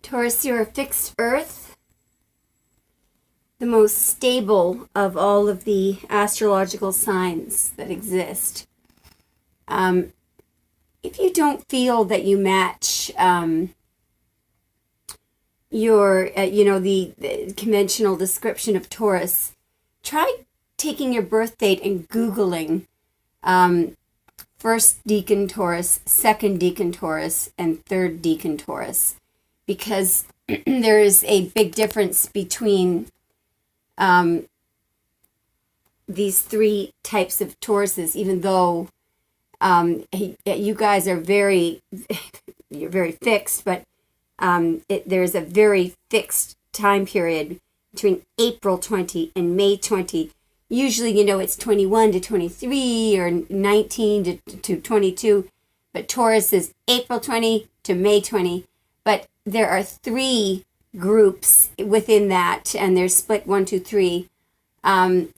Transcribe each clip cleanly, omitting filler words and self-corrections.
Taurus, you're a fixed earth, the most stable of all of the astrological signs that exist. If you don't feel that you match the conventional description of Taurus, try taking your birth date and Googling first decan Taurus, second decan Taurus, and third decan Taurus, because there is a big difference between these three types of Tauruses, even though you guys are you're very fixed, but there's a very fixed time period between April 20 and May 20. Usually, it's 21 to 23 or 19 to 22, but Taurus is April 20 to May 20. But there are three groups within that, and they're split 1, 2, 3.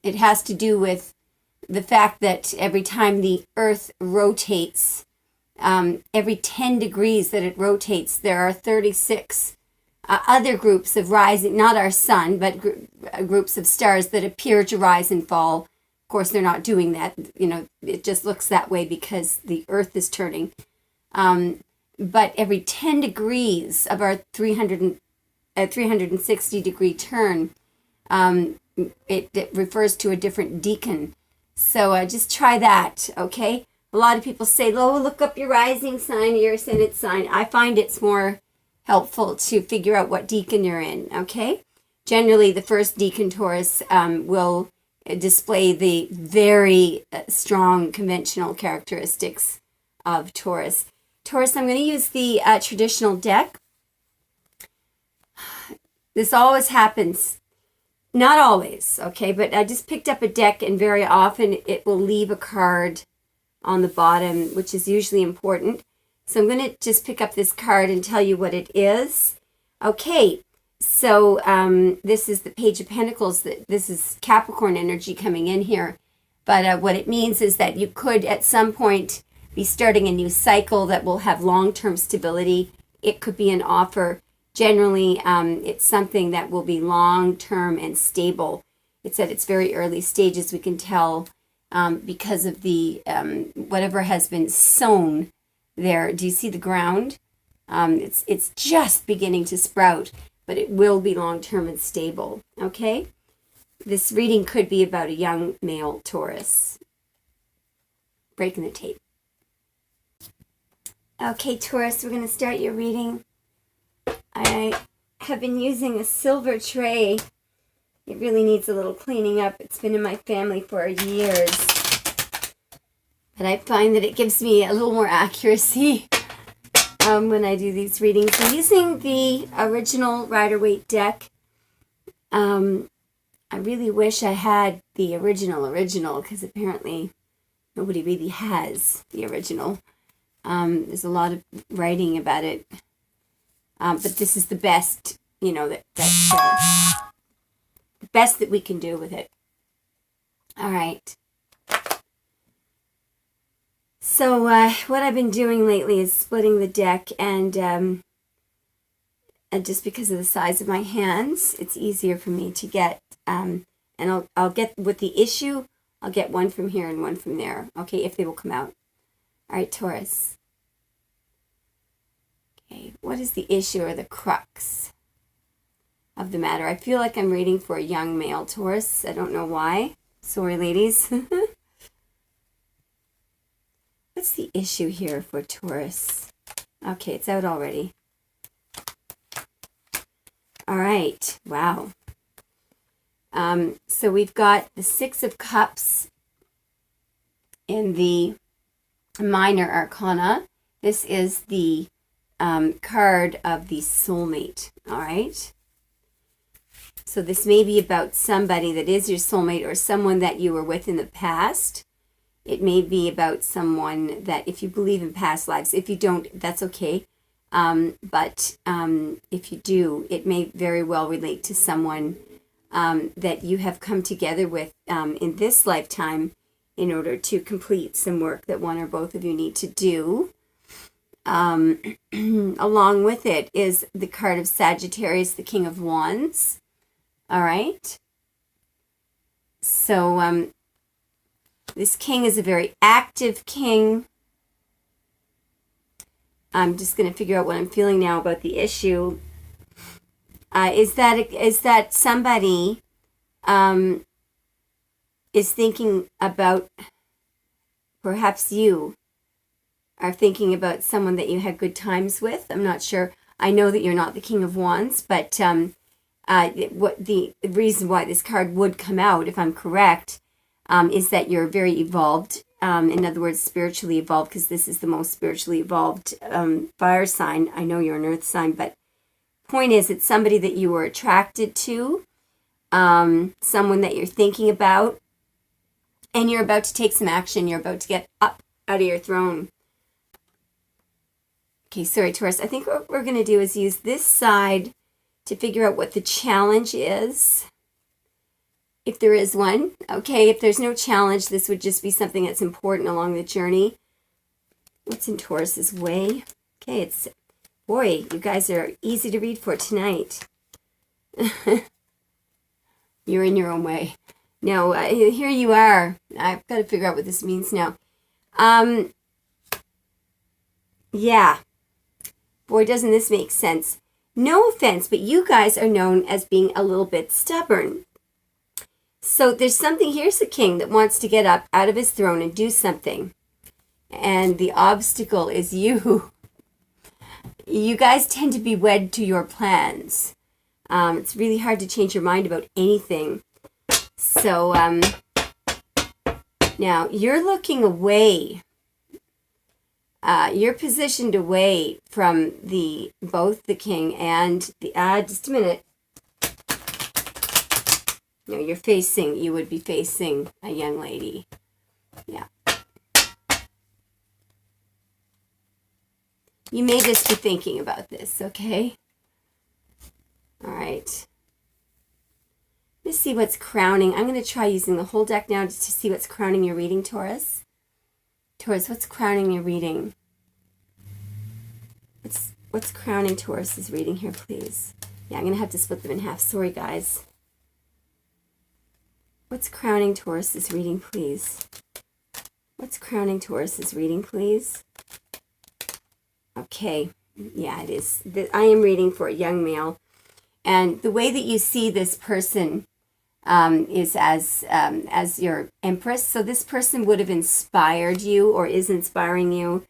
It has to do with the fact that every time the Earth rotates, every 10 degrees that it rotates, there are 36 other groups of rising, not our sun, but groups of stars that appear to rise and fall. Of course, they're not doing that. It just looks that way because the Earth is turning. But every 10 degrees of our 360 degree turn, it refers to a different decan. So just try that, okay? A lot of people say, look up your rising sign, your ascendant sign. I find it's more helpful to figure out what decan you're in, okay? Generally, the first decan Taurus will display the very strong conventional characteristics of Taurus. Taurus, I'm going to use the traditional deck. This always happens. Not always, okay? But I just picked up a deck, and very often it will leave a card on the bottom, which is usually important. So I'm going to just pick up this card and tell you what it is. Okay, so this is the Page of Pentacles. This is Capricorn energy coming in here. But what it means is that you could at some point be starting a new cycle that will have long-term stability. It could be an offer. Generally, it's something that will be long-term and stable. It's at its very early stages, we can tell, because of the whatever has been sown there. Do you see the ground? It's just beginning to sprout, but it will be long-term and stable, okay? This reading could be about a young male Taurus. Breaking the tape. Okay, Taurus, we're going to start your reading. I have been using a silver tray. It really needs a little cleaning up. It's been in my family for years. But I find that it gives me a little more accuracy when I do these readings. I'm using the original Rider-Waite deck. I really wish I had the original, because apparently nobody really has the original. There's a lot of writing about it. But this is the best, the best that we can do with it. All right. So what I've been doing lately is splitting the deck, and just because of the size of my hands, it's easier for me to get, and I'll get with the issue, I'll get one from here and one from there, okay, if they will come out. All right, Taurus. Okay, what is the issue or the crux of the matter? I feel like I'm reading for a young male Taurus. I don't know why. Sorry, ladies. What's the issue here for Taurus? Okay, it's out already. All right. Wow. So we've got the Six of Cups in the Minor Arcana. This is the card of the soulmate. All right. So this may be about somebody that is your soulmate or someone that you were with in the past. It may be about someone that, if you believe in past lives, if you don't, that's okay. But if you do, it may very well relate to someone that you have come together with in this lifetime in order to complete some work that one or both of you need to do. along with it is the card of Sagittarius, the King of Wands. All right. So this king is a very active king. I'm just going to figure out what I'm feeling now about the issue. Is that somebody is thinking about, perhaps you are thinking about someone that you had good times with? I'm not sure. I know that you're not the King of Wands, but what the reason why this card would come out, if I'm correct, is that you're very evolved. In other words, spiritually evolved, because this is the most spiritually evolved fire sign. I know you're an earth sign, but point is, it's somebody that you were attracted to, someone that you're thinking about, and you're about to take some action. You're about to get up out of your throne. Okay, sorry, Taurus. I think what we're going to do is use this side to figure out what the challenge is, if there is one. Okay, if there's no challenge, this would just be something that's important along the journey. What's in Taurus's way? Okay, it's, boy, you guys are easy to read for tonight. You're in your own way. Now, here you are. I've got to figure out what this means now. Yeah. Boy, doesn't this make sense. No offense, but you guys are known as being a little bit stubborn. So there's something, here's the king that wants to get up out of his throne and do something. And the obstacle is you. You guys tend to be wed to your plans. It's really hard to change your mind about anything. So now you're looking away. You're positioned away from both the king and the, just a minute. No, you would be facing a young lady. Yeah. You may just be thinking about this, okay? All right. Let's see what's crowning. I'm going to try using the whole deck now just to see what's crowning your reading, Taurus. Taurus, what's crowning your reading? What's crowning Taurus's reading here, please? Yeah, I'm going to have to split them in half. Sorry, guys. What's crowning Taurus's reading, please? What's crowning Taurus's reading, please? Okay. Yeah, it is. I am reading for a young male. And the way that you see this person is as your empress. So this person would have inspired you or is inspiring you.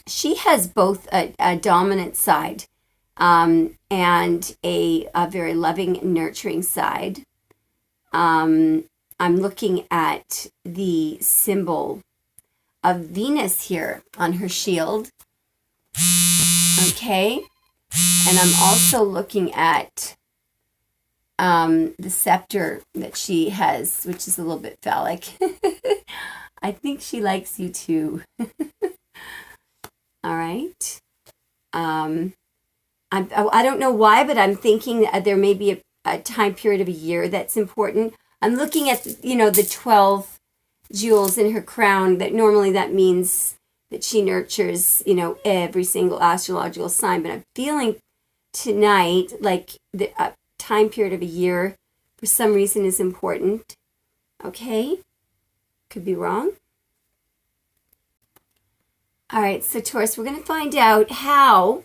She has both a dominant side and a very loving, nurturing side. I'm looking at the symbol of Venus here on her shield. Okay. And I'm also looking at the scepter that she has, which is a little bit phallic. I think she likes you too. All right. I don't know why, but I'm thinking there may be a time period of a year that's important. I'm looking at, the 12 jewels in her crown. That normally that means that she nurtures, every single astrological sign. But I'm feeling tonight like the time period of a year for some reason is important. Okay? Could be wrong. All right, so Taurus, we're going to find out how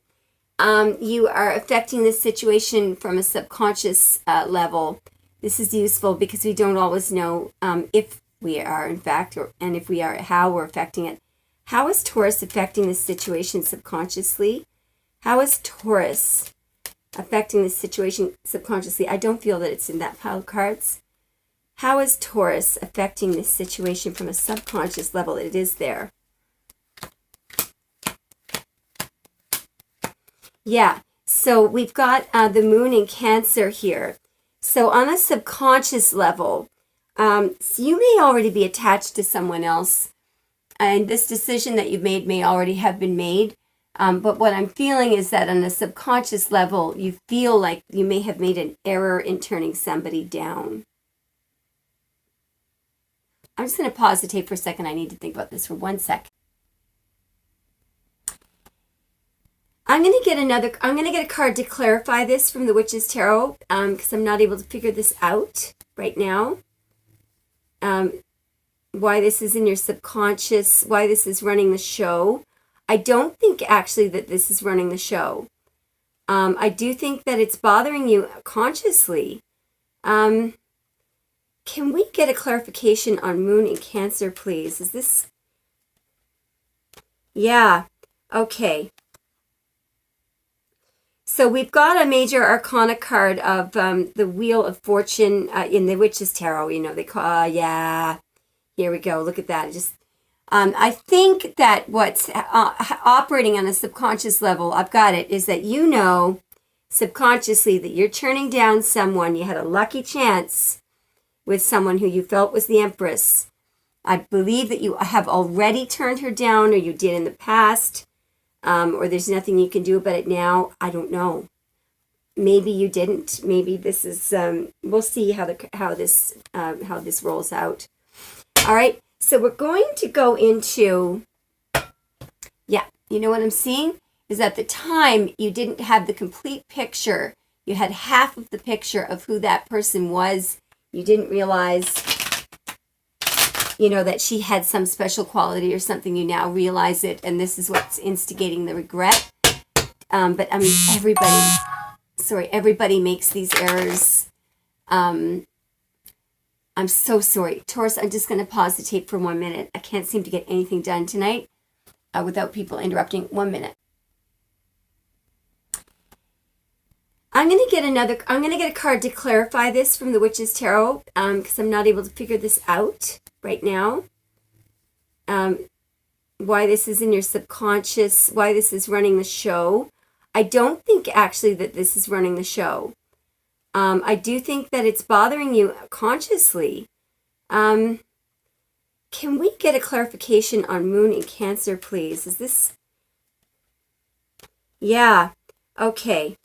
you are affecting this situation from a subconscious level. This is useful because we don't always know if we are, in fact, and if we are, how we're affecting it. How is Taurus affecting this situation subconsciously? How is Taurus affecting this situation subconsciously? I don't feel that it's in that pile of cards. How is Taurus affecting this situation from a subconscious level? It is there. Yeah, so we've got the moon in Cancer here. So on a subconscious level, so you may already be attached to someone else, and this decision that you've made may already have been made. But what I'm feeling is that on a subconscious level, you feel like you may have made an error in turning somebody down. I'm just going to pause the tape for a second. I need to think about this for 1 sec. I'm going to get a card to clarify this from the Witch's Tarot, because I'm not able to figure this out right now. Why this is in your subconscious, why this is running the show. I don't think actually that this is running the show. I do think that it's bothering you consciously. Can we get a clarification on Moon in Cancer, please? Is this... Yeah, okay. So we've got a major arcana card of the Wheel of Fortune in the Witch's Tarot. You know, they call, yeah, here we go. Look at that. I think that what's operating on a subconscious level, I've got it, is that you know subconsciously that you're turning down someone. You had a lucky chance with someone who you felt was the Empress. I believe that you have already turned her down, or you did in the past. Or there's nothing you can do about it now. I don't know. Maybe you didn't. Maybe this is. We'll see how this rolls out. All right. So we're going to go into. Yeah. You know what I'm seeing is at the time you didn't have the complete picture. You had half of the picture of who that person was. You didn't realize, you know, that she had some special quality or something. You now realize it, and this is what's instigating the regret. But I mean, everybody makes these errors. I'm so sorry. Taurus, I'm just going to pause the tape for 1 minute. I can't seem to get anything done tonight without people interrupting. 1 minute. I'm going to get a card to clarify this from the Witch's Tarot, because I'm not able to figure this out right now. Why this is in your subconscious, why this is running the show. I don't think actually that this is running the show. I do think that it's bothering you consciously. Can we get a clarification on Moon in Cancer, please? Is this... Yeah, okay.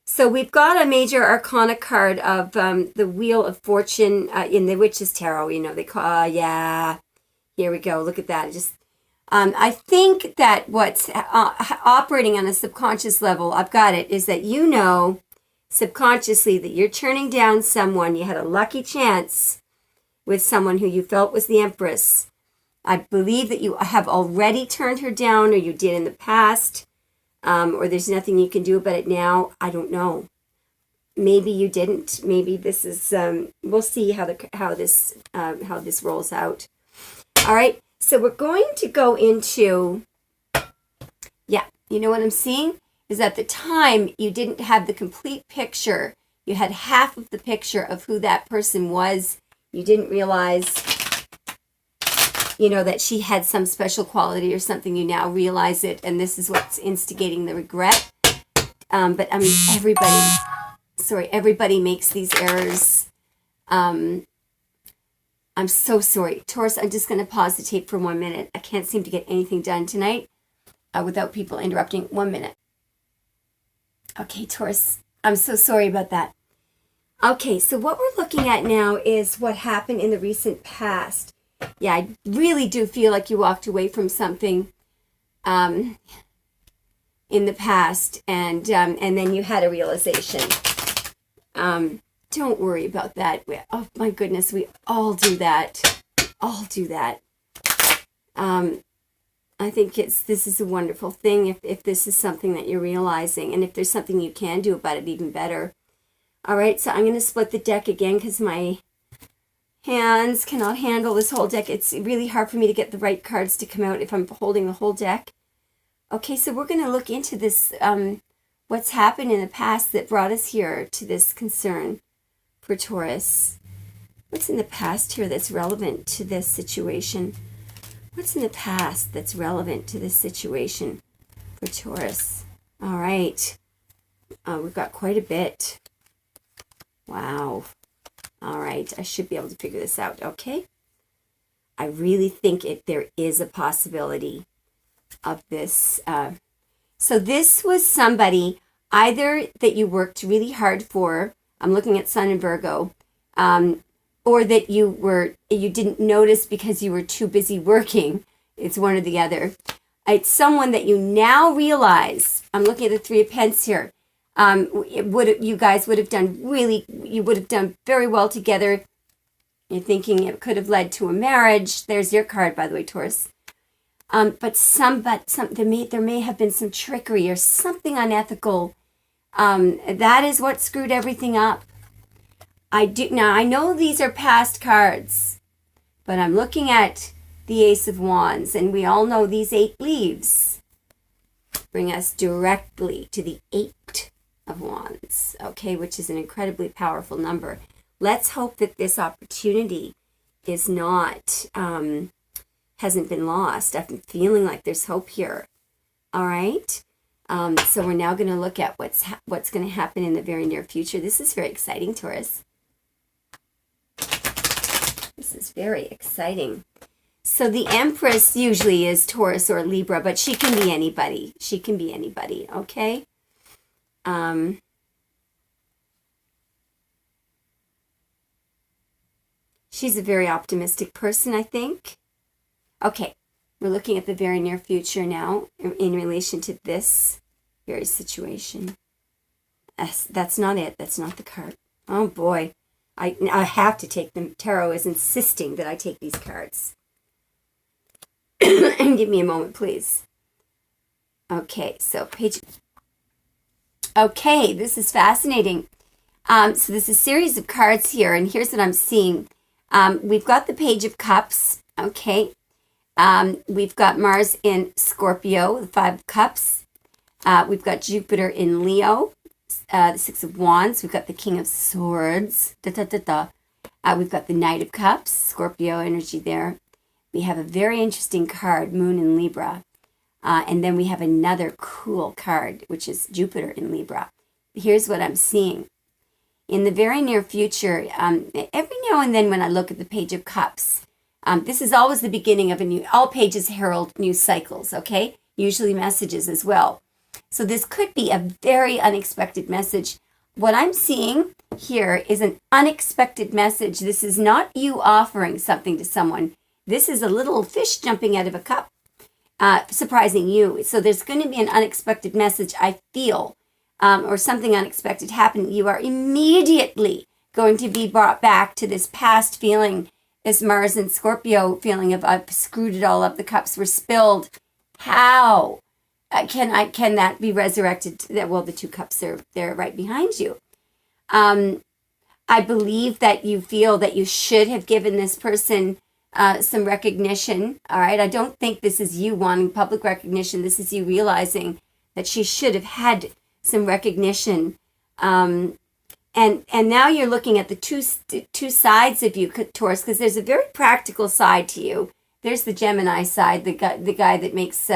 So we've got a major arcana card of the Wheel of Fortune in the Witch's Tarot. You know, they call, yeah, here we go. Look at that. I think that what's operating on a subconscious level, I've got it, is that you know subconsciously that you're turning down someone. You had a lucky chance with someone who you felt was the Empress. I believe that you have already turned her down, or you did in the past. Or there's nothing you can do about it now. I don't know. Maybe you didn't. Maybe this is. We'll see how this rolls out. All right. So we're going to go into. Yeah. You know what I'm seeing is at the time you didn't have the complete picture. You had half of the picture of who that person was. You didn't realize, you know, that she had some special quality or something. You now realize it, and this is what's instigating the regret. But I mean, everybody makes these errors. I'm so sorry. Taurus, I'm just going to pause the tape for 1 minute. I can't seem to get anything done tonight without people interrupting. 1 minute. Okay, Taurus, I'm so sorry about that. Okay, so what we're looking at now is what happened in the recent past. Yeah, I really do feel like you walked away from something in the past, and then you had a realization. Don't worry about that. Oh my goodness, we all do that. All do that. I think this is a wonderful thing if this is something that you're realizing, and if there's something you can do about it, even better. All right, so I'm going to split the deck again because my hands cannot handle this whole deck. It's really hard for me to get the right cards to come out if I'm holding the whole deck. Okay, so we're going to look into this, what's happened in the past that brought us here to this concern for Taurus. What's in the past here that's relevant to this situation? What's in the past that's relevant to this situation for Taurus? All right. We've got quite a bit. Wow. All right. I should be able to figure this out. Okay. I really think there is a possibility of this. So this was somebody either that you worked really hard for. I'm looking at Sun and Virgo. Or that you didn't notice because you were too busy working. It's one or the other. It's someone that you now realize, I'm looking at the Three of Pentacles here, you guys would have done very well together. You're thinking it could have led to a marriage. There's your card, by the way, Taurus. But there may have been some trickery or something unethical. That is what screwed everything up. Now I know these are past cards, but I'm looking at the Ace of Wands, and we all know these 8 leaves bring us directly to the 8 of Wands, okay, which is an incredibly powerful number. Let's hope that this opportunity is not, hasn't been lost. I'm feeling like there's hope here. All right. So we're now going to look at what's going to happen in the very near future. This is very exciting, Taurus. This is very exciting. So the Empress usually is Taurus or Libra, but she can be anybody. She can be anybody, okay? She's a very optimistic person, I think. Okay, we're looking at the very near future now in relation to this very situation. That's not it. That's not the card. Oh, boy. I have to take them. Tarot is insisting that I take these cards. And give me a moment, please. Okay, so page... Okay, this is fascinating. So there's a series of cards here, and here's what I'm seeing. We've got the Page of Cups, okay. We've got Mars in Scorpio, the 5 of Cups. We've got Jupiter in Leo, the 6 of Wands. We've got the King of Swords. We've got the Knight of Cups, Scorpio energy there. We have a very interesting card, Moon in Libra. And then we have another cool card, which is Jupiter in Libra. Here's what I'm seeing. In the very near future, every now and then when I look at the Page of Cups, this is always the beginning of all pages herald new cycles, okay? Usually messages as well. So this could be a very unexpected message. What I'm seeing here is an unexpected message. This is not you offering something to someone. This is a little fish jumping out of a cup, surprising you. So there's going to be an unexpected message, I feel, or something unexpected happening. You are immediately going to be brought back to this past feeling, this Mars and Scorpio feeling of I've screwed it all up, the cups were spilled. How can that be resurrected? Well, the 2 cups are there right behind you. I believe that you feel that you should have given this person some recognition. All right. I don't think this is you wanting public recognition. This is you realizing that she should have had some recognition. And now you're looking at the two sides of you, Taurus, because there's a very practical side to you. There's the Gemini side, the guy that makes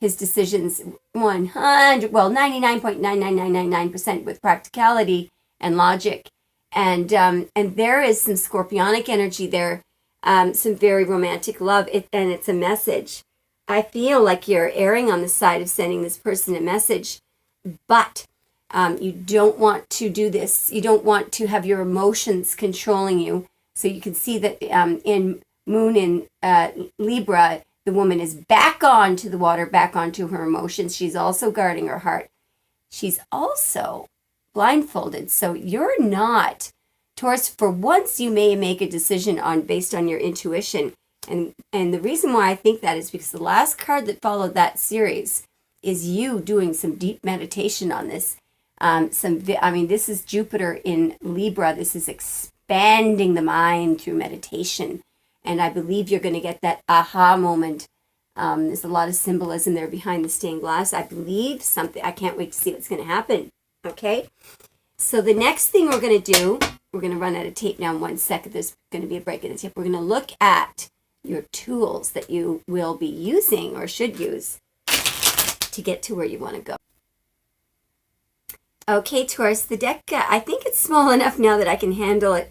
his decisions 99.99999% with practicality and logic. And there is some scorpionic energy there, some very romantic love, and it's a message. I feel like you're erring on the side of sending this person a message, but you don't want to do this. You don't want to have your emotions controlling you. So you can see that in Moon in Libra, the woman is back onto the water, back onto her emotions. She's also guarding her heart. She's also blindfolded. So you're not, Taurus, for once you may make a decision based on your intuition. And the reason why I think that is because the last card that followed that series is you doing some deep meditation on this. This is Jupiter in Libra. This is expanding the mind through meditation. And I believe you're going to get that aha moment. There's a lot of symbolism there behind the stained glass. I believe something. I can't wait to see what's going to happen. Okay? So the next thing we're going to do, we're going to run out of tape now in 1 second. There's going to be a break in the tape. We're going to look at your tools that you will be using or should use to get to where you want to go. Okay, Taurus, the deck, I think it's small enough now that I can handle it.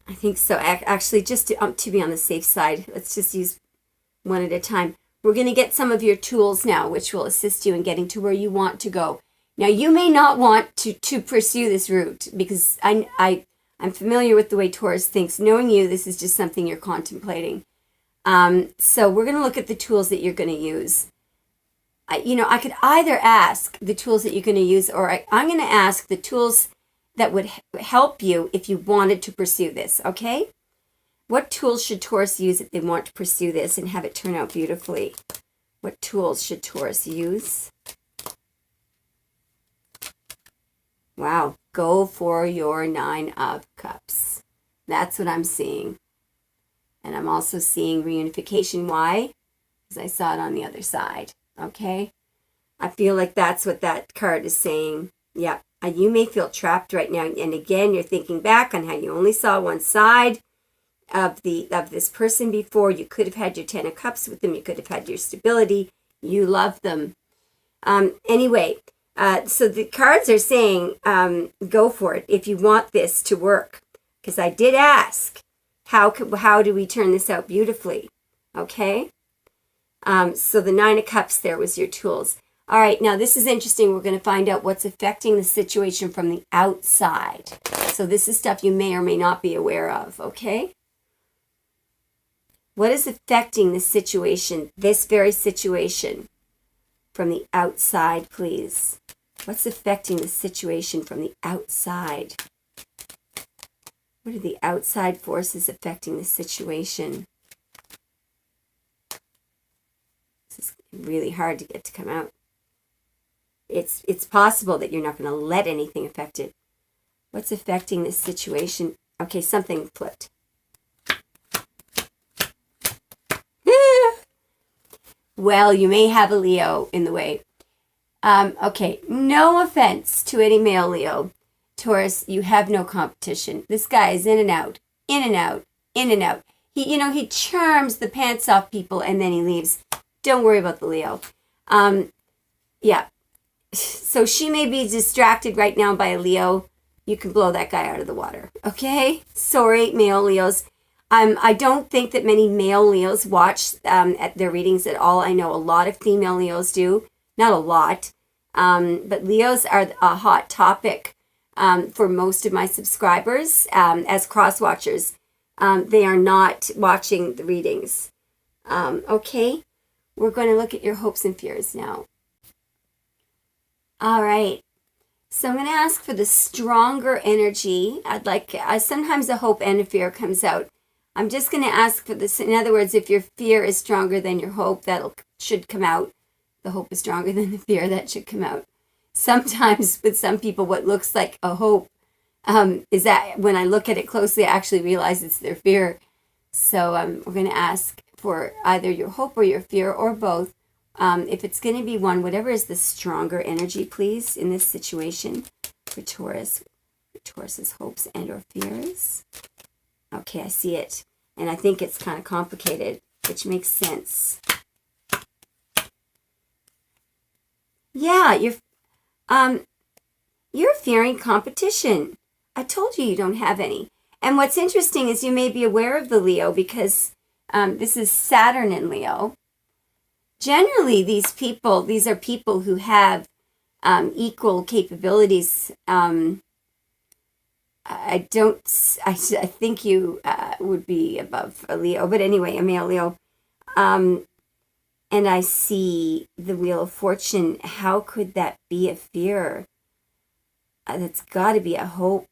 I think so. Actually, just to be on the safe side, let's just use one at a time. We're going to get some of your tools now, which will assist you in getting to where you want to go. Now, you may not want to pursue this route because I'm familiar with the way Taurus thinks. Knowing you, this is just something you're contemplating. So we're going to look at the tools that you're going to use. I could either ask the tools that you're going to use, or I'm going to ask the tools that would help you if you wanted to pursue this, okay? What tools should Taurus use if they want to pursue this and have it turn out beautifully? What tools should Taurus use? Wow, go for your 9 of Cups. That's what I'm seeing. And I'm also seeing reunification. Why? Because I saw it on the other side. Okay? I feel like that's what that card is saying. Yeah. You may feel trapped right now. And again, you're thinking back on how you only saw one side of this person before. You could have had your 10 of Cups with them. You could have had your stability. You love them. Anyway, so the cards are saying, go for it if you want this to work. Because I did ask, how do we turn this out beautifully? Okay? So the 9 of Cups there was your tools. All right, now this is interesting. We're going to find out what's affecting the situation from the outside. So this is stuff you may or may not be aware of, okay? What is affecting the situation, this very situation, from the outside, please? What's affecting the situation from the outside? What are the outside forces affecting the situation? This is really hard to get to come out. It's possible that you're not going to let anything affect it. What's affecting this situation? Okay, something flipped. Well, you may have a Leo in the way. Okay, no offense to any male Leo. Taurus, you have no competition. This guy is in and out, in and out, in and out. He charms the pants off people and then he leaves. Don't worry about the Leo. Yeah. So she may be distracted right now by a Leo. You can blow that guy out of the water. Okay? Sorry, male Leos. I don't think that many male Leos watch at their readings at all. I know a lot of female Leos do. Not a lot. But Leos are a hot topic for most of my subscribers as cross-watchers. They are not watching the readings. Okay? We're going to look at your hopes and fears now. All right. So I'm going to ask for the stronger energy. Sometimes a hope and a fear comes out. I'm just going to ask for this. In other words, if your fear is stronger than your hope, that should come out. The hope is stronger than the fear, that should come out. Sometimes with some people, what looks like a hope is that when I look at it closely, I actually realize it's their fear. So we're going to ask for either your hope or your fear or both. If it's going to be one, whatever is the stronger energy, please, in this situation for Taurus, for Taurus's hopes and or fears. Okay, I see it. And I think it's kind of complicated, which makes sense. Yeah, you're fearing competition. I told you don't have any. And what's interesting is you may be aware of the Leo because this is Saturn in Leo. Generally, these are people who have equal capabilities. I think you would be above a Leo, but anyway, a male Leo. And I see the Wheel of Fortune. How could that be a fear? That's got to be a hope.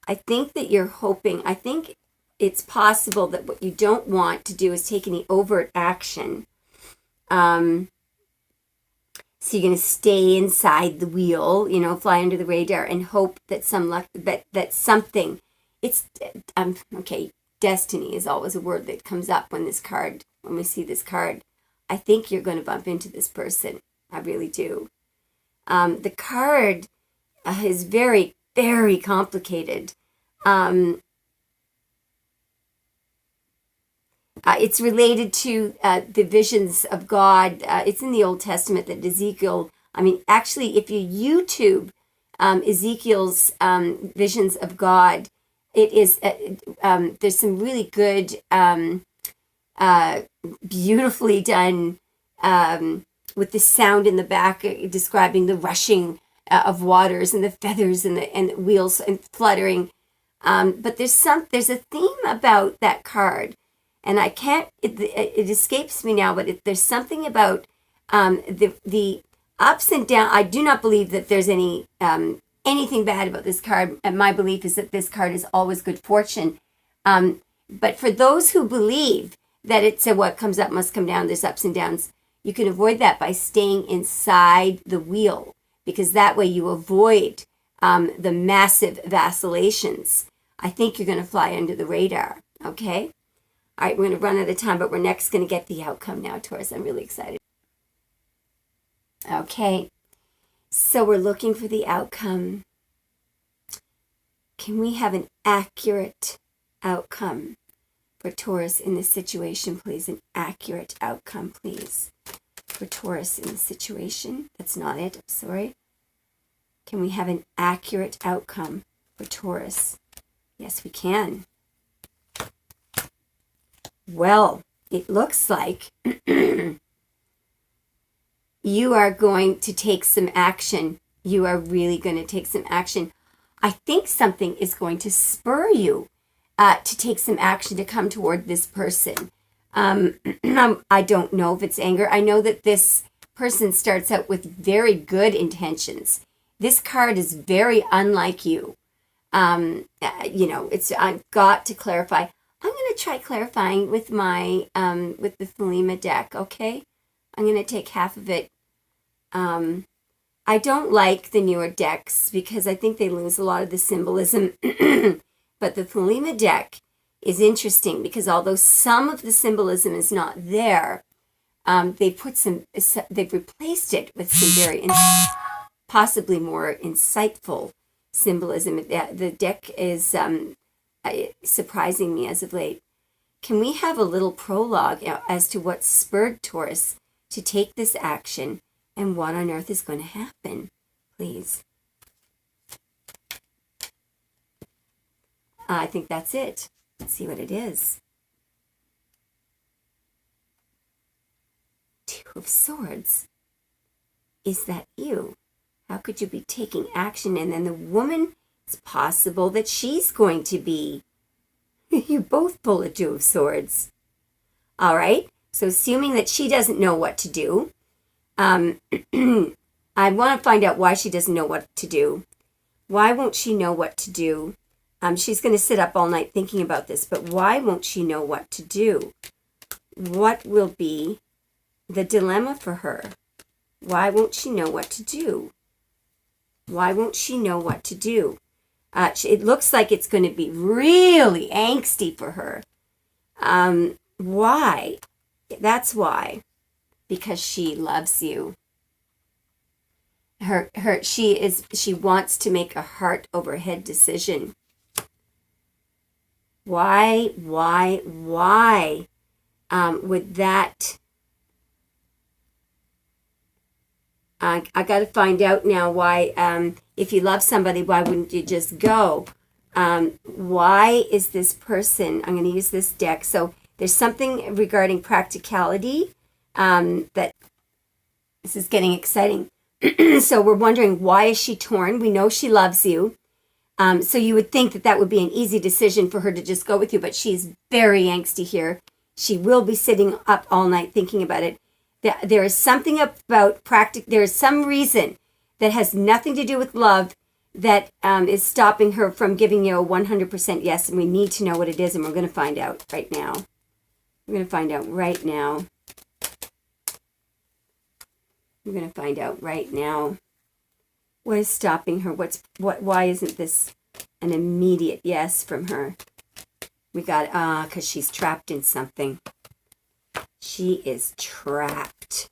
I think that you're hoping. I think it's possible that what you don't want to do is take any overt action. So you're going to stay inside the wheel, fly under the radar and hope that that something, okay, destiny is always a word that comes up when we see this card. I think you're going to bump into this person. I really do. The card is very, very complicated. It's related to the visions of God. It's in the Old Testament that Ezekiel, actually, if you YouTube Ezekiel's visions of God, it is, there's some really good, beautifully done with the sound in the back, describing the rushing of waters and the feathers and the wheels and fluttering. But there's a theme about that card, and I can't, it escapes me now, but there's something about the ups and downs. I do not believe that there's anything bad about this card, and my belief is that this card is always good fortune. But for those who believe that it's what comes up must come down, there's ups and downs, you can avoid that by staying inside the wheel, because that way you avoid the massive vacillations. I think you're going to fly under the radar, okay? All right, we're going to run out of time, but we're next going to get the outcome now, Taurus. I'm really excited. Okay, so we're looking for the outcome. Can we have an accurate outcome for Taurus in this situation, please? An accurate outcome, please, for Taurus in this situation. That's not it. I'm sorry. Can we have an accurate outcome for Taurus? Yes, we can. Well, it looks like you are going to take some action. You are really going to take some action. I think something is going to spur you to take some action to come toward this person. I don't know if it's anger. I know that this person starts out with very good intentions. This card is very unlike you. I've got to clarify. I'm going to try clarifying with my, with the Thelema deck, okay? I'm going to take half of it. I don't like the newer decks because I think they lose a lot of the symbolism. But the Thelema deck is interesting because although some of the symbolism is not there, they've replaced it with some very possibly more insightful symbolism. The deck is surprising me as of late. Can we have a little prologue as to what spurred Taurus to take this action and what on earth is going to happen, please? I think that's it. Let's see what it is. Two of Swords. Is that you? How could you be taking action? And then the woman, it's possible that she's going to be. You both pull a Two of Swords. All right. So assuming that she doesn't know what to do, I want to find out why she doesn't know what to do. Why won't she know what to do? She's going to sit up all night thinking about this, but why won't she know what to do? What will be the dilemma for her? Why won't she know what to do? Why won't she know what to do? It looks like it's going to be really angsty for her. Why? That's why. Because she loves you. She wants to make a heart over head decision. Why would that? I got to find out now why, if you love somebody, why wouldn't you just go? Why is this person, I'm going to use this deck. So there's something regarding practicality that this is getting exciting. So we're wondering, why is she torn? We know she loves you. So you would think that would be an easy decision for her to just go with you, but she's very angsty here. She will be sitting up all night thinking about it. There is something about there is some reason that has nothing to do with love that is stopping her from giving you a 100% yes, and we need to know what it is, and we're going to find out right now. We're going to find out right now. We're going to find out right now. What is stopping her? Why isn't this an immediate yes from her? We got, because she's trapped in something. She is trapped.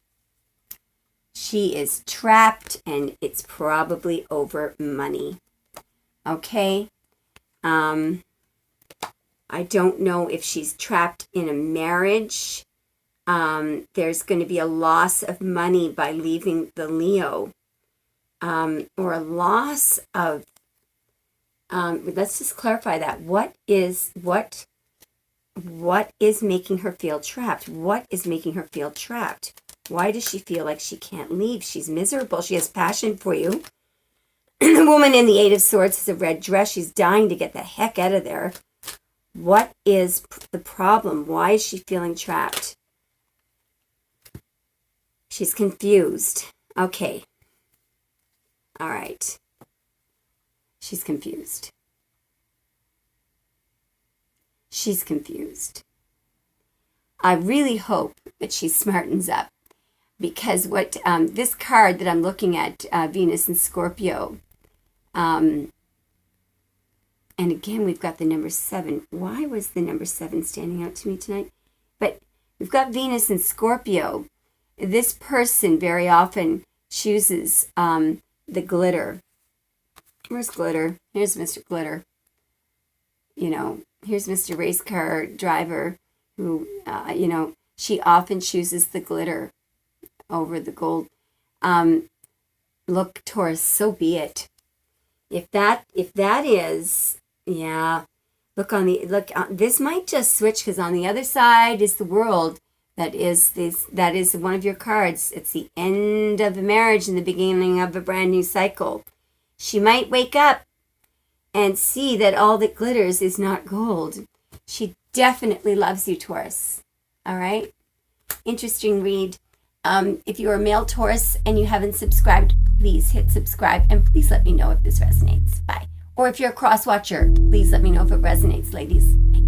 She is trapped, and it's probably over money. Okay? I don't know if she's trapped in a marriage. There's going to be a loss of money by leaving the Leo. Or a loss of, let's just clarify that. What is making her feel trapped? What is making her feel trapped? Why does she feel like she can't leave? She's miserable. She has passion for you. The woman in the Eight of Swords has a red dress. She's dying to get the heck out of there. What is the problem? Why is she feeling trapped? She's confused. Okay. All right. She's confused. She's confused. I really hope that she smartens up, because what this card that I'm looking at, Venus and Scorpio, and again, we've got the number 7. Why was the number 7 standing out to me tonight? But we've got Venus and Scorpio. This person very often chooses the glitter. Where's glitter? Here's Mr. Glitter. You know, here's Mr. Race Car Driver who, you know, she often chooses the glitter over the gold. Look, Taurus, so be it. If that is, yeah, this might just switch, because on the other side is the World. That is one of your cards. It's the end of a marriage and the beginning of a brand new cycle. She might wake up and see that all that glitters is not gold. She definitely loves you, Taurus. All right? Interesting read. If you're a male Taurus and you haven't subscribed, please hit subscribe, and please let me know if this resonates. Bye. Or if you're a cross watcher, please let me know if it resonates, ladies. Bye.